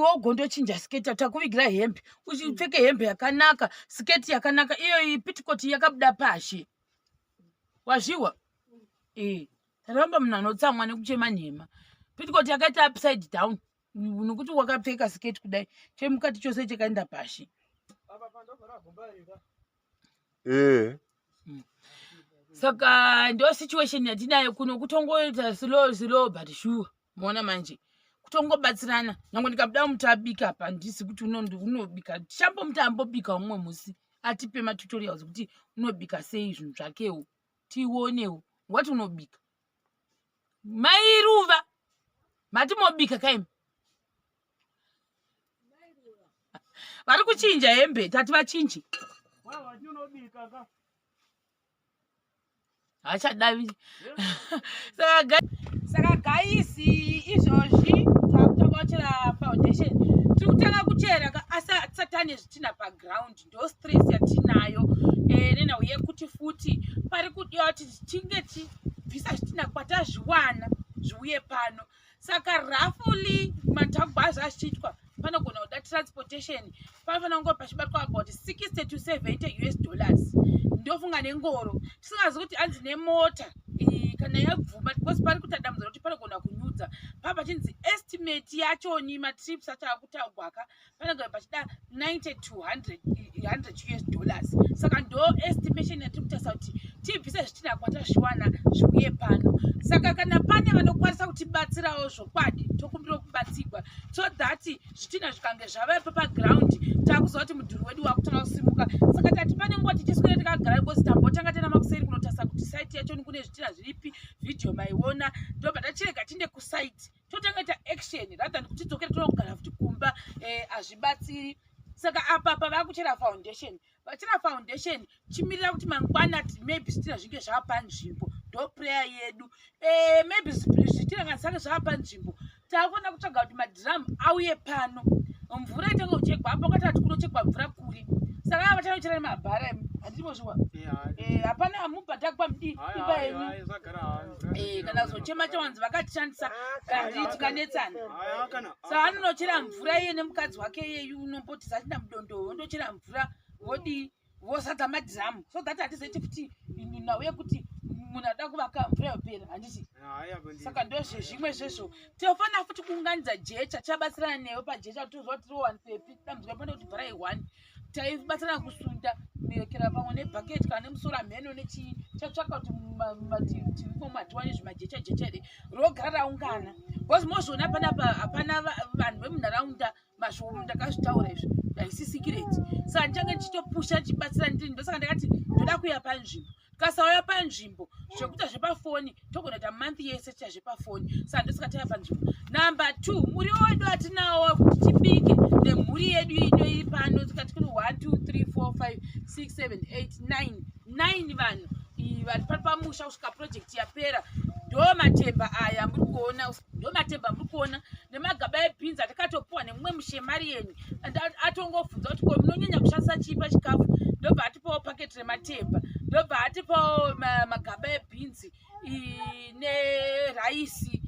iwo gondo chinja sketi takuvigira hembe uchipfeke hembe yakanaka sketi yakanaka iyo pitikoti yakabuda pashi wazviwa taramba munhu anotsamwa nekuchema nhema pitikoti yakaita upside down nokuti wakapfeka sketi kudai chemukati chose chakaenda pashi saka ndo situation yatinayo kuno kutongoita slow but sure muona manje kutongobatsirana nyangwe ndikabuda muti abika apa ndisi kuti unobika shambo muti ambobika umwe musi atipe matutorials kuti unobika sei zvinhu zvakewo tionewo wati unobika mairuva mati mobika kaimi vari kuchinja hembe tati vachinji hachadavi saka gaisi izvozvi takutongochera foundation tiri kutanga kuchera asi atisatane zvitina paground ndo stress yatinayo nenhau yekuti futi pari kudiwa kuti tichinge tibvisa zvitina kwatazviwana zviuye pano saka rafuli matagwazi achiitwa panogona kuda transportation panofanira kunge pachibatwa about 60 to 70 US dollars ndofunga nengoro tisingazi kuti anzi nemota kana yabvuma because pari kutadambudzira kuti panogona kunyudza papa chinzi estimate yachoni matrips achakutagwaka panogona pachida 90 to 100 US dollars saka ndo estimation yatiri kutarisa kuti tibvise zvitina kwatazviwana zviuye pano saka kana pane vanokwanisa kutibatsirawo zvokwadi tokumbirawo kubatsirwa so that zvitina zvikange zvavapo paground takuziva kuti mudhuri wedu wakutanga kusimuka saka tati pane nguva tichiswera takagara because tambotanga tena makuseri kunotarisa kuti site yacho kune zvitina zviripi video maiona ndobva tachirega tinde kusite totanga ta action rather kuti tidzokere tonogara futi kumba hazvibatsiri saka apa vakuchera foundation vachera foundation chimirira kuti mangwana maybe zvitina zvinge zvava panzvimbo ndo prayer yedu maybe zvitina kana zvange zvava panzvimbo takuona kutsvaga kuti madhiramu auye pano mvura itanga kuchekwa apo katati kunochekwa mvura kuri saka vachanochera mabhara handimozviwa hapana amubhatakwa imba yenyu kana zochema chawanzi vakatishandisa kandi tikanetsana saka anonochera mvura iye nemukadzi wake yeyu unomboti zatina mudondo wondochera mvura wodi vosadza madhiramu so that hatizeti kuti nhau yekuti munhu ada kuvaka mvura yopera handiti saka ndozvezvimwe zvezvo tinofanira futi kuunganidza jecha tichabatsirana newe pajecha kuti tozova tiri 1 dambudziko pano kuti bvarai 1 taibatsirana kusunda merekera pamwe nebhaketi kana nemusora mheno nechii chatsvaka kuti tiriko matiwane zvimajecha ere rogara raungana because mozviona panapa hapana vanhu vemunharaunda mashomo ndakazvitaura izvi haisi sikireti saka ndichange ndichitopusha ndichibatsira ndini ndosaka ndakati ndoda kuuya panzvimbo tikasauya panzvimbo zvekuita zvepafoni togona kuita manthi yese ticha zvepafoni saka ndosaka tauya panzvimbo number 2 muriwo wedu atinawo kuti tibike nemhuri yedu ino iri pano tikati kuri 1 2 3 4 5 6 7 8 9 vanhu vari pari pamusha kusvika project yapera ndo matemba aya muri kuona ndo matemba muri kuona nemagaba ebhinzi atakatopuwa nemumwe mushemarieni atongobvunza kuti ko munonyanya kushandisa chii pachikafu ndobva atipawo paketi rematemba ndobva atipawo magaba ebhinzi neraisi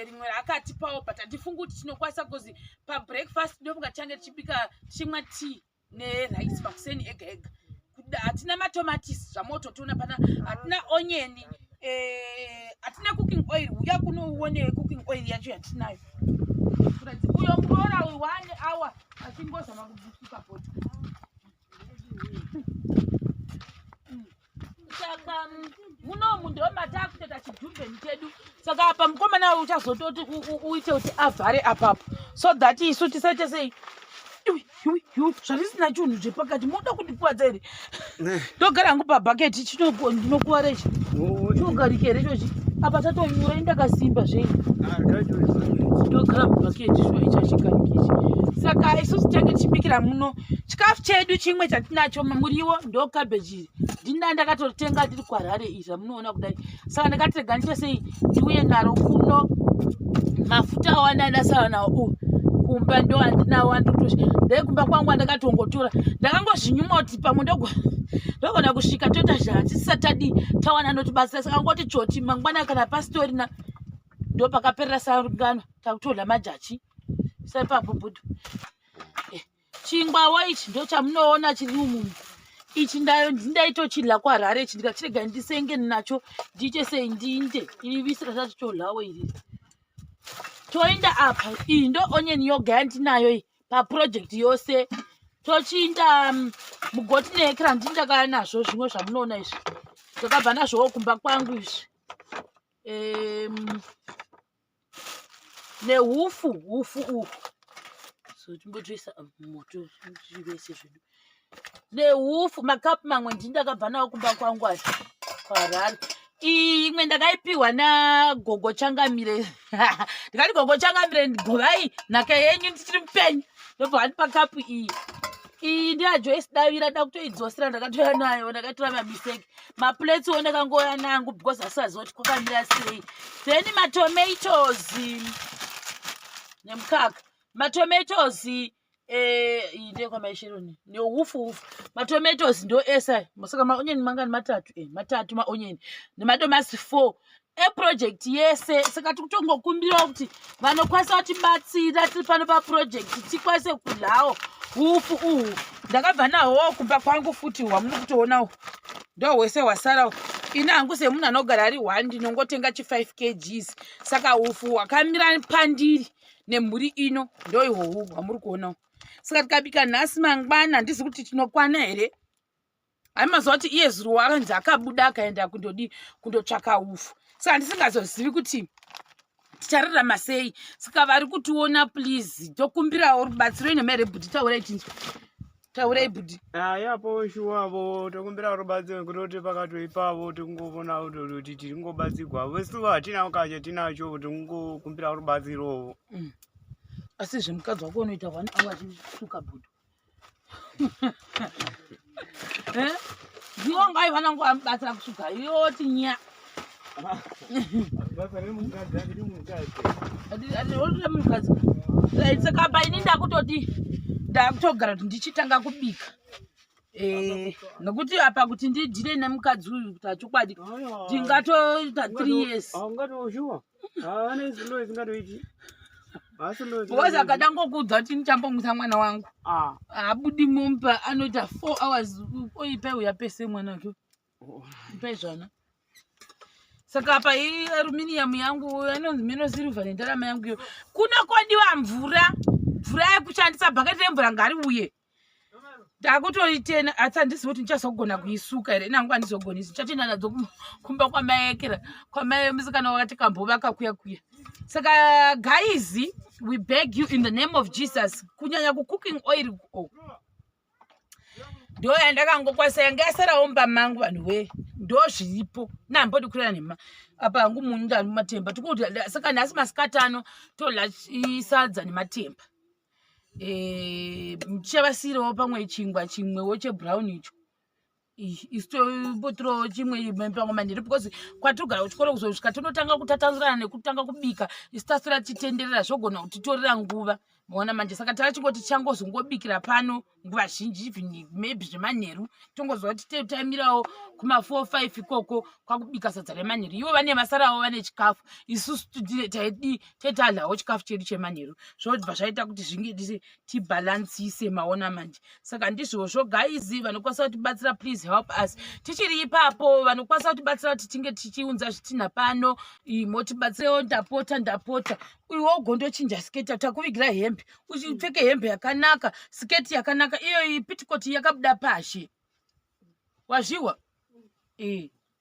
rimwe raakatipawo but handifungi kuti tinokwanisa kuzi pabreakfast ndofunga tichange tichibika tichimwa tii neraisi makuseni ega ega hatina matomatisi zvamototiona pana hatina onyeni hatina cooking oil uya kunouone cooking oil yacho yatinayo uyo muroora uyu 1 hour achingozama kubvisuka poto saka munomu ndo matakutoita chidhumbeni chedu saka apa mukomana uchazototi uite kuti avhare apapo so that isu tisaite sei zvatisina chinhu zvepakati moda kundikuwadza here ndogara hangu pabhaketi chinokuwara ichi chinogarikere chochi apa tatonyura indakasimba zvei ndogara mubhaketi shuwa ichi achigarikeichi saka isusu tange tichibikira muno chikafu chedu chimwe chatinacho muriwo ndo kabheji ndina ndakatotenga ndiri kwaRhare izva munoona kudai saka ndakatirega ndiche sei ndiuye naro kuno mafuta awanadasara nawo kumba ndo handinawo andotosha ndekumba kwangu ndakatongotora ndakangozvinyuma kuti pamwe ndogona kusvika toita zvatisisatadi tawana notibasa saka ngoti choti mangwana kana pasitorina ndo pakaperera sarungano takutorla majachi Saipapo bhutu. Chingwawo ichi ndo chamunoona chiri umu. Ichi ndaitochidla kwaRharare ichi ndikachirega ndisenge nacho ndiite sei ndinde irivisira zvacho chodlawo iri. Toinda apa iyi ndo onion yoga yandinayo iyi paproject yose. Tochiinda mugoti neekra ndindakaya nazvo zvimwe zvamunoona izvi. Ndakabva nazvowo kumba kwangu izvi. Nehufu uhu. So timbotoisa moto zvivese zvedu. Nehufu makapu mamwe ndindakabva nawo kumba kwangu asi kwaRharare. Imwe ndakaipiwa nagogo Changamire. Ndikati gogo Changamire govai nhaka yenyu ndichiri mupenyu. Ndobva andipa kapu iyi. Iyi ndiyaJoyce Davira ndakutoidzosera ndakatoya nayo ndakatora mabiseki. Mapuletsi ndakangoya nangu because asazoti kwakamira sei. Then matomatoes nemukaka. Matomatoes inde kwamaisheroni nehufu. Matomatoes ndo esa. Saka maonyeni mangani matatu maonyeni. Nemadomasi 4. Project yese saka tikutongokumbirawo kuti vanokwanisa kutibatsira tiri pano paproject tikwanise kudlawo hufu uhu. Ndakabva nahwo kumba kwangu futi hwamuri kutoonawo ndo hwese hwasarawo. Ina hangu semunhu anogara ari 1 ndinongotenga 5 kgs. Saka hufu hwakamira pandiri nemhuri ino ndo ihwohwo hwamuri kuonawo. Saka tikabika nhasi mangwana handisi kuti tinokwana here. Haimaziva kuti iye zuro wakanzi akabuda akaenda kundotsvaka hufu. Saka ndisingazozivi kuti tichararama sei. Saka vari kutiona please tokumbirawo rubatsiro nemere bhudi. Taurai chinzwa. Taurai bhudi. Yapo shuwavo tokumbirawo rubatsiro kuti pakatoipavo tingovona kuti tiringobatsirwa. Wesu hatina ukacha tinacho tingokumbirawo rubatsiro. Asi zvemukadzi wako unoita 1 hour achisuka bhudi. Ndiwo ngai vanangu vamubatsira kusuka yoti nya. Saka paini ndakutoti ndakutogara kuti ndichitanga kubika. Nokuti apa kuti ndidhire nemukadzi uyu kuti achokwadi ndingatoita 3 years. Aungatoshuwa. Ane zvinoi zingatoiti. Because akadangokudza kuti ndichambomwisa mwana wangu. Abudi mumba anoita 4 hours oipa uya pese mwana wake. Ipai zvana. Saka apa hii aluminium yangu anonzi mino silver nendarama yangu yo. Kuna kodiwa mvura. Mvura yekushandisa bhaketi remvura ngari uye. Ndakutoitena asi handisi kuti ndichazogona kuisuka here. Nangu handizogonisi. Ndichatoenda nadzo kumba kwamaekera. Kwamai musikana wakati kambo kuya. Saka guys, we beg you in the name of Jesus. Kunyanya ku cooking oil. Ndo yandakangokwanisa yangasara omba mangu vanhu we. Ndo zviripo. Nambodi kurira nema. Apa hangu munhu ndari mumatemba. Tikuti saka nhasi masikatano todla sadza nematemba. Muchavasirawo pamwe chimwewo chebrown icho. Isto botro chimwe pamwe manheru because kwatogara kuchikoro kuzosvika tonotanga kutatanzurana nekutanga kubika isitasura titenderera zvogona kutitorera nguva. Maona manje saka takachingoti changozongobikira pano nguva zhinji even maybe zvemanheru tongozwa kuti taimirawo kuma 4-5 ikoko kwakubika sadza remanheru. Ivo vane masarawo vane chikafu isusu tadlawo chikafu chedu chemanheru zvobva zvaita kuti zvinge tibhalansise. Maona manje saka ndizvozvo guys vanokwanisa kutibatsira please help us. Tichiri ipapo vanokwanisa kutibatsira kuti tinge tichiunza zvitina pano motibatsirewo ndapota uiwo gondochinja sketi takuvigira hembe uchipfeke hembe yakanaka sketi yakanaka iyo pitikoti yakabuda pashi wazviwa.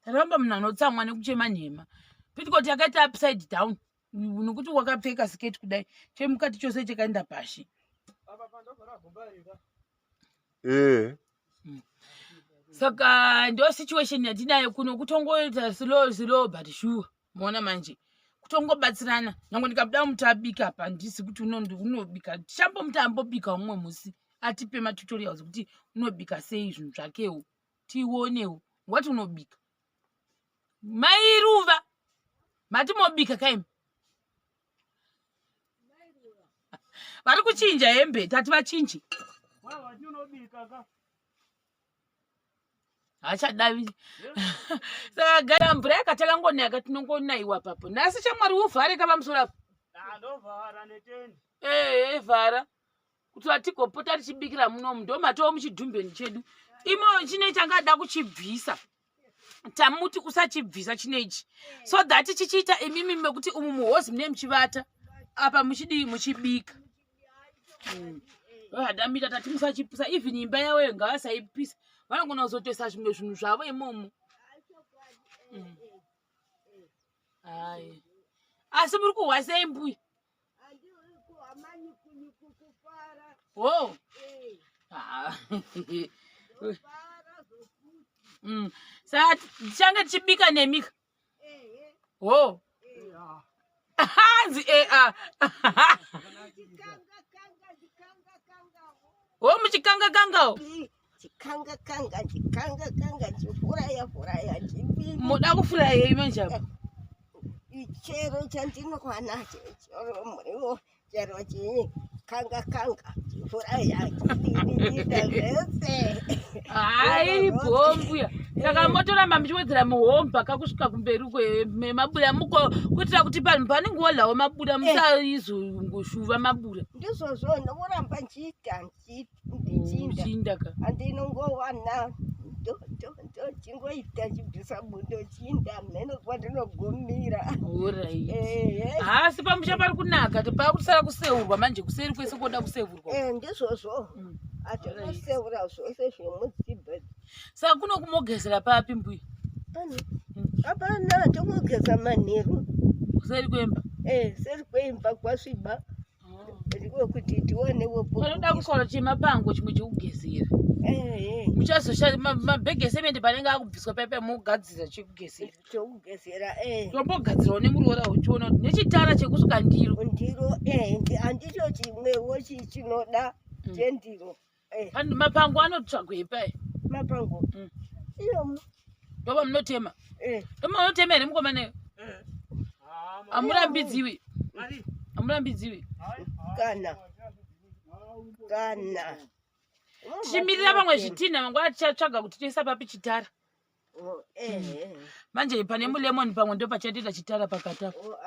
Taramba munhu anotsamwa nekuchema nhema. Pitikoti yakaita upside down nokuti wakapfeka sketi kudai chemukati chose chakaenda pashi. Saka ndo situation yatinayo kuno kutongoita slow but sure. Maona manje kutongobatsirana. Nyange ndikabuda mutabika apa ndisi kuti unobika shambo mutambobika umwe musi atipe matutorials kuti unobika sei zvinhu zvakewo tionewo wati unobika mairuva matimobika kaimi vari kuchinja hembe tati vachinji achadavi. Saka gara mvura yakatangonaka tinongonaiwa papo. Nasi chamwari uvhare kava musoro apo. Andovhara netendi. Vhara. Kuti vatigopota tichibikira munomu ndomatowo muchidhumbeni chedu. Imo chine changada kuchibvisa. Tamuti usachibvisa chinechi. So that chichiita imimi mekuti umu muhozi mune muchivata. Apa muchibika. Hadamita tati musachipisa even imba yawo ngavasaipisa. Vanogona kuzotoisa zvimwe zvinhu zvavo imomo. Ai. Asi muri kuhwa sei mbuya? Oh. Saka tichanga tichibika nemika. Oh. Hanzi Oh, muchikanga kangawo. Chikanga chifuraya chibini. Muda kufuraya manje apa? Chero chandinokwana chero muriwo chero chikanga chifuraya chibini zvese. Ai bombuya. Saka motoramba muchiwedzera muhomba kakusvika kumberi kwemabuda muko kuitira kuti panhu panenge wolawo mabuda musaizomboshuva mabuda. Ndizvozvo ndokuramba ndichinda andinongowana ndochingoita chibvisa bundo chinda mheno kwandinogumira. Asi pamusha pari kunaka pakusara kuseurwa manje kuseri kwese kuoda kuseurwa. Ndizvozvo atinoseura zvose zvemudzibhe. Saka kuno kumogezera papi mbuya? Hapana, tokugeza manheru. Kuseri kwemba? Seri kwemba kwasviba. Ndiko kuti tionewo panoda kukola chemapango chimwe chekugezera. Muchazosha mabhegi esemende panenge akubviswa pepe mugadzira chekugezera. Tombogadzirawo nemuriwo uchiona kuti nechitara chekusuka ndiro. Ndiro handicho chimwewo chinoda chendiro. Mapango anotsvagwa epa. Mapango. Iyo. Ndoba munotema. Ndoba munotema here mukomana. Amurambidziwi. Amurambidziwi. Kana. Chimirira pamwe zvitina mangwana tichatsvaga kuti toisa papi chitara. Manje pane mulemon pamwe ndo pachatita chitara pakati apo.